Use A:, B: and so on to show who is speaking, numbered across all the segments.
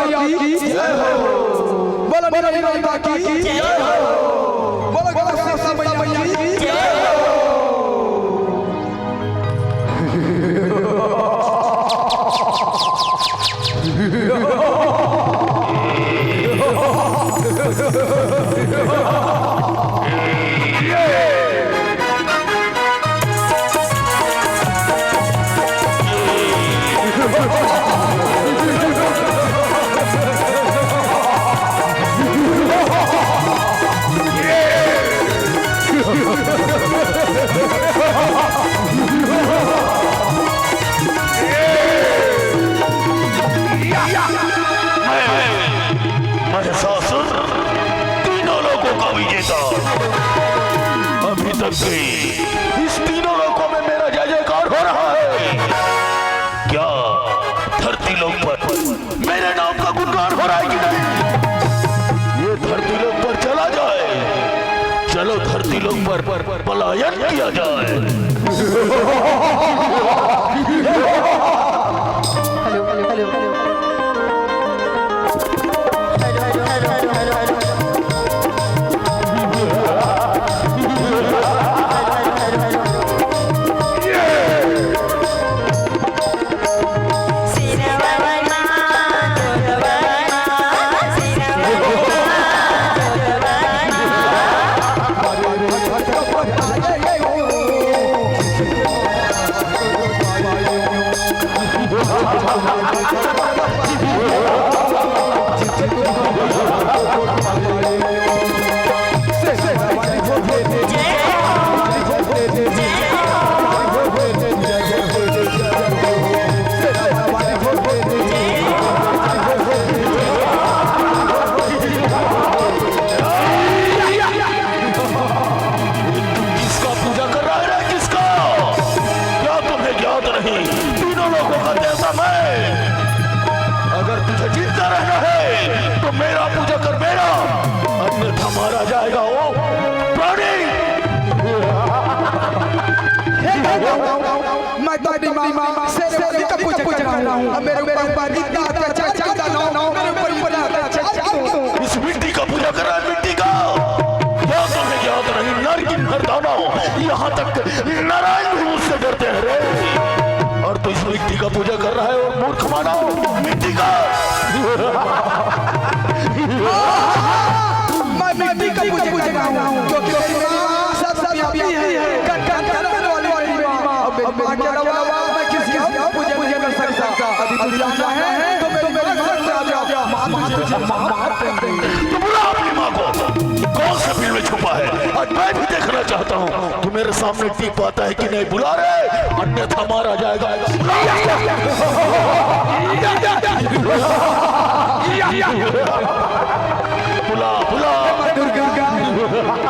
A: की जय हो, बोलो मेरी माता की जय हो, बोलो गौसा मैया की जय हो।
B: अभी तक इस तीनों लोगों में मेरा जय जयकार हो रहा है। क्या धरती लोक पर मेरे नाम का गुणगान हो रहा है कि नहीं? ये धरती लोक पर चला जाए, चलो धरती लोक पर पलायन किया जाए।
C: हेलो हेलो हेलो हेलो
B: मारा जाएगा वो प्राणी।
A: मैं तो अपनी माँ से का पूजा कर रहा हूँ। मेरे ऊपर इतना अत्याचार करता ना, मेरे ऊपर इतना अत्याचार।
B: इस मिट्टी का पूजा कर रहा है, मिट्टी का। क्या तुम्हें याद नहीं, नर की नरदाना हो, यहाँ तक नारायण भी मुझसे डरते हैं रे। और तू इस मिट्टी का पूजा कर रहा है और मूर्ख माना मिट्टी का।
A: मैं मिट्टी का पूजा कर रहा हूँ क्योंकि सब व्यापी है, करने वाली माँ। अब माँ के अलावा मैं किसी का पूजा नहीं कर सकता। अभी तू जाना है तो मेरे घर से आ जा। माँ तुझे मार देंगे।
B: तो बुला अपनी माँ को, कौन से बिल में छुपा है, आज मैं भी देखना चाहता हूँ। तू मेरे सामने टीप पाता है कि नहीं? बुला रे, अन्यथा मारा जाएगा। बुला बुला
A: दुर्गा,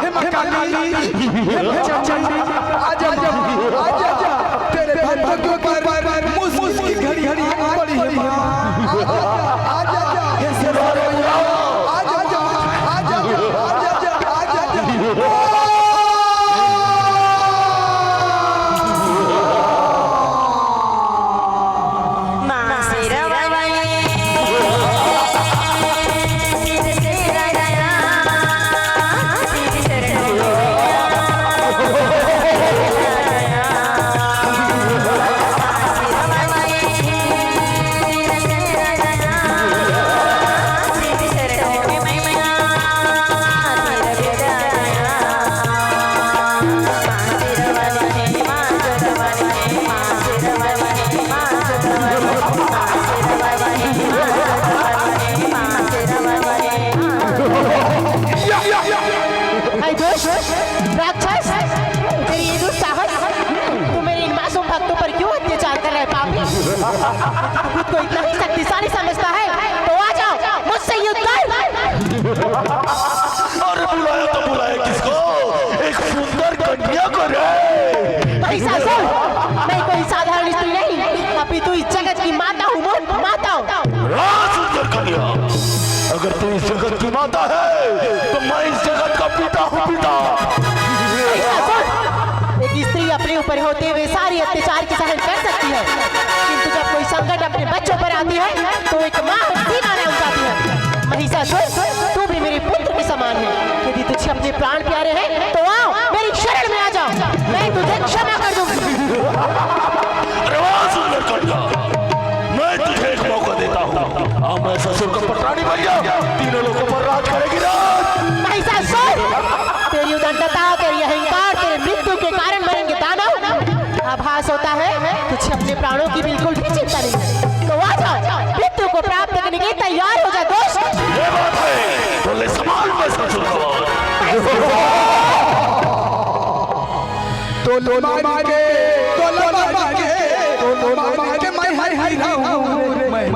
A: हे माँ काली, हे चंडी, आजा आजा आजा, तेरे भाग्यों पर मुझ की घड़ी घड़ी पड़ी है माँ। आजा आजा, हे सिरारे आजा आजा आजा आजा आजा आजा।
C: राक्षस, तेरी ये दुस्साहस, तू मेरे इन मासूम भक्तों पर क्यों अत्याचार कर रहे पापी? खुद को इतना ही शक्तिशाली समझता है तो आ जाओ, मुझसे युद्ध कर।
B: अरे बुलाया तो बुलाया किसको? एक सुंदर कन्या को रे।
C: महिषासुर, मैं कोई साधारण स्त्री नहीं, अभी तू इस जगत की माता हूँ, माता हूँ।
B: सुंदर कन्या, अगर तू इस जगत की माता है तो मैं इस जगत का पिता हूँ, पिता।
C: एक स्त्री अपने ऊपर होते हुए सारी अत्याचार की सहन कर सकती है, किंतु जब कोई संकट अपने बच्चों पर आती है तो एक माँ सीना नहीं उठाती। महिषासुर, तू भी मेरे पुत्र के समान है। यदि तुझे अपने प्राण प्यारे हैं तो आओ मेरी शरण में आ जाओ, मैं तुझे क्षमा कर दूंगी।
B: अरे वाह सुंदरकांडा, मैं तुझे एक मौका देता हूँ। अब मैं ससुर का पटरानी बन जा, तीनों लोगों पर राज करेगी राज।
C: महिषासुर, तेरी उदंडता, तेरी अहंकार, तेरे मृत्यु के कारण मरेंगे दानव। आभास होता है तुझे अपने प्राणों की बिल्कुल भी चिंता नहीं है। तो आ जाओ, मृत्यु को प्राप्त करने के लिए तैयार हो जा दोस्त।
B: ये बात है, बोले समान में ससुर का
A: तो लो मांगे मैं हरी रहूं मैं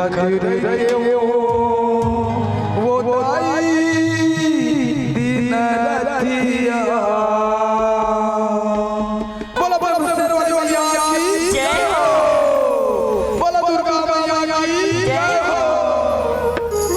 A: खातिर रे